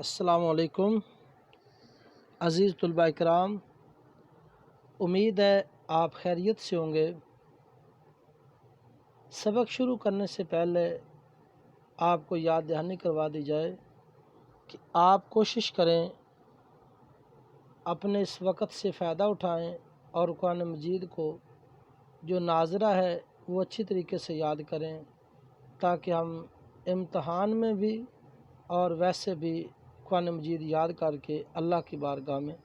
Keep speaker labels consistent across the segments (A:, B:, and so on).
A: السلام علیکم عزیز طلباء کرام، امید ہے آپ خیریت سے ہوں گے۔ سبق شروع کرنے سے پہلے آپ کو یاد دہانی کروا دی جائے کہ آپ کوشش کریں اپنے اس وقت سے فائدہ اٹھائیں اور قرآن مجید کو جو ناظرہ ہے وہ اچھی طریقے سے یاد کریں، تاکہ ہم امتحان میں بھی اور ویسے بھی قرآن مجید یاد کر کے اللہ کی بارگاہ میں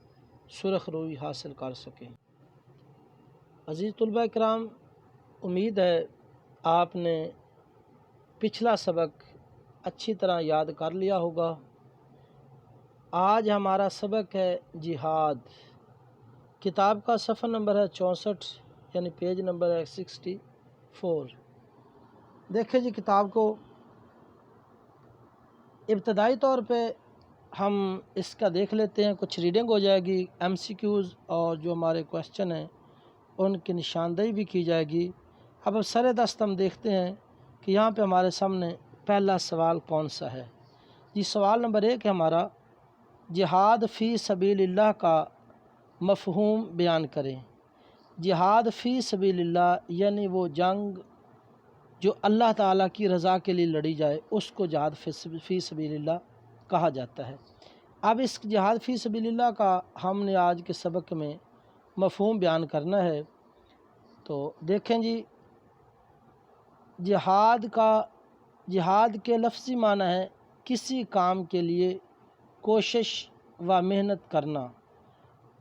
A: سرخ روئی حاصل کر سکیں۔ عزیز طلباء کرام، امید ہے آپ نے پچھلا سبق اچھی طرح یاد کر لیا ہوگا۔ آج ہمارا سبق ہے جہاد۔ کتاب کا صفحہ نمبر ہے 64، یعنی پیج نمبر ہے 64۔ دیکھیں جی کتاب کو، ابتدائی طور پہ ہم اس کا دیکھ لیتے ہیں، کچھ ریڈنگ ہو جائے گی، ایم سی کیوز اور جو ہمارے کویسچن ہیں ان کی نشاندہی بھی کی جائے گی۔ اب سر دست ہم دیکھتے ہیں کہ یہاں پہ ہمارے سامنے پہلا سوال کون سا ہے۔ جی سوال نمبر 1 ہے ہمارا، جہاد فی سبیل اللہ کا مفہوم بیان کریں۔ جہاد فی سبیل اللہ یعنی وہ جنگ جو اللہ تعالیٰ کی رضا کے لیے لڑی جائے، اس کو جہاد فی سبیل اللہ کہا جاتا ہے۔ اب اس جہاد فی سبیل اللہ کا ہم نے آج کے سبق میں مفہوم بیان کرنا ہے۔ تو دیکھیں جی، جہاد کے لفظی معنی ہے کسی کام کے لیے کوشش و محنت کرنا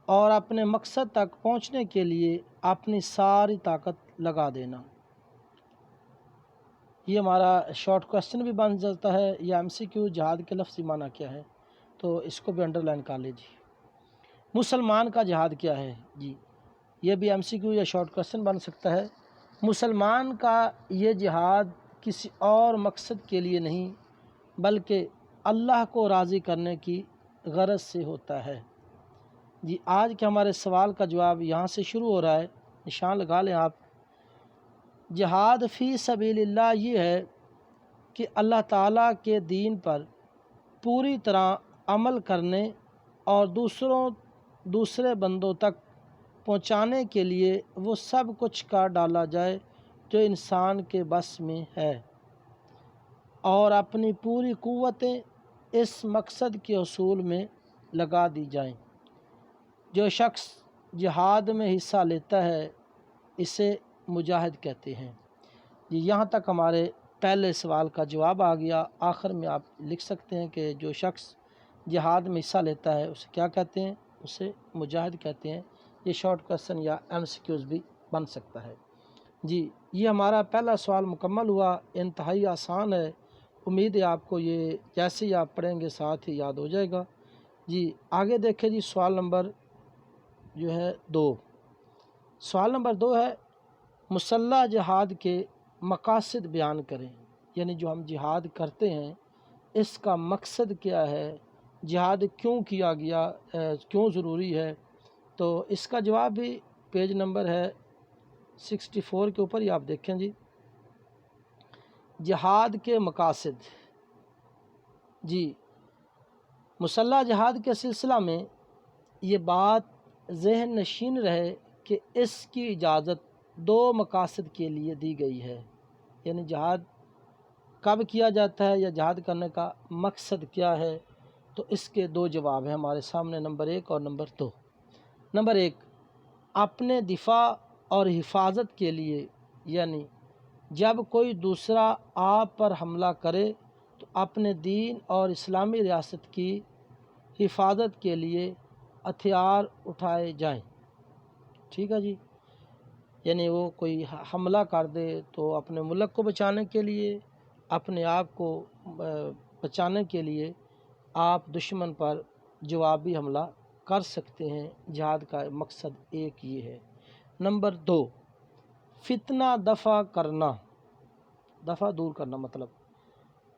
A: اور اپنے مقصد تک پہنچنے کے لیے اپنی ساری طاقت لگا دینا۔ یہ ہمارا شارٹ کویسچن بھی بن جاتا ہے، یا ایم سی کیو جہاد کے لفظی معنی کیا ہے، تو اس کو بھی انڈر لائن کر لیجیے۔ مسلمان کا جہاد کیا ہے؟ جی یہ بھی ایم سی کیو یا شارٹ کویسچن بن سکتا ہے۔ مسلمان کا یہ جہاد کسی اور مقصد کے لیے نہیں بلکہ اللہ کو راضی کرنے کی غرض سے ہوتا ہے۔ جی آج کے ہمارے سوال کا جواب یہاں سے شروع ہو رہا ہے، نشان لگا لیں آپ۔ جہاد فی سبیل اللہ یہ ہے کہ اللہ تعالیٰ کے دین پر پوری طرح عمل کرنے اور دوسرے بندوں تک پہنچانے کے لیے وہ سب کچھ کر ڈالا جائے جو انسان کے بس میں ہے، اور اپنی پوری قوتیں اس مقصد کے حصول میں لگا دی جائیں۔ جو شخص جہاد میں حصہ لیتا ہے اسے مجاہد کہتے ہیں۔ یہاں تک ہمارے پہلے سوال کا جواب آ گیا۔ آخر میں آپ لکھ سکتے ہیں کہ جو شخص جہاد میں حصہ لیتا ہے اسے کیا کہتے ہیں؟ اسے مجاہد کہتے ہیں۔ یہ شارٹ کویسچن یا ایم سی کیوز بھی بن سکتا ہے۔ جی یہ ہمارا پہلا سوال مکمل ہوا، انتہائی آسان ہے۔ امید ہے آپ کو یہ جیسے ہی آپ پڑھیں گے ساتھ ہی یاد ہو جائے گا۔ جی آگے دیکھیں جی، سوال نمبر جو ہے 2۔ سوال نمبر 2 ہے، مسلح جہاد کے مقاصد بیان کریں۔ یعنی جو ہم جہاد کرتے ہیں اس کا مقصد کیا ہے، جہاد کیوں کیا گیا، کیوں ضروری ہے؟ تو اس کا جواب بھی پیج نمبر ہے 64 کے اوپر ہی آپ دیکھیں جی۔ جہاد کے مقاصد، جی مسلح جہاد کے سلسلہ میں یہ بات ذہن نشین رہے کہ اس کی اجازت 2 مقاصد کے لیے دی گئی ہے۔ یعنی جہاد کب کیا جاتا ہے یا جہاد کرنے کا مقصد کیا ہے، تو اس کے 2 جواب ہیں ہمارے سامنے، نمبر 1 اور نمبر 2۔ نمبر 1، اپنے دفاع اور حفاظت کے لیے، یعنی جب کوئی دوسرا آپ پر حملہ کرے تو اپنے دین اور اسلامی ریاست کی حفاظت کے لیے ہتھیار اٹھائے جائیں۔ ٹھیک ہے جی، یعنی وہ کوئی حملہ کر دے تو اپنے ملک کو بچانے کے لیے، اپنے آپ کو بچانے کے لیے آپ دشمن پر جوابی حملہ کر سکتے ہیں۔ جہاد کا مقصد ایک یہ ہے۔ نمبر 2، فتنہ دفع کرنا، دفع دور کرنا مطلب،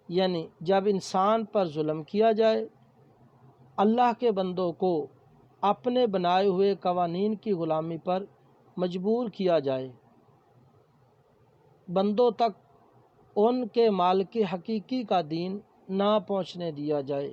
A: یعنی جب انسان پر ظلم کیا جائے، اللہ کے بندوں کو اپنے بنائے ہوئے قوانین کی غلامی پر مجبور کیا جائے، بندوں تک ان کے مالک حقیقی کا دین نہ پہنچنے دیا جائے،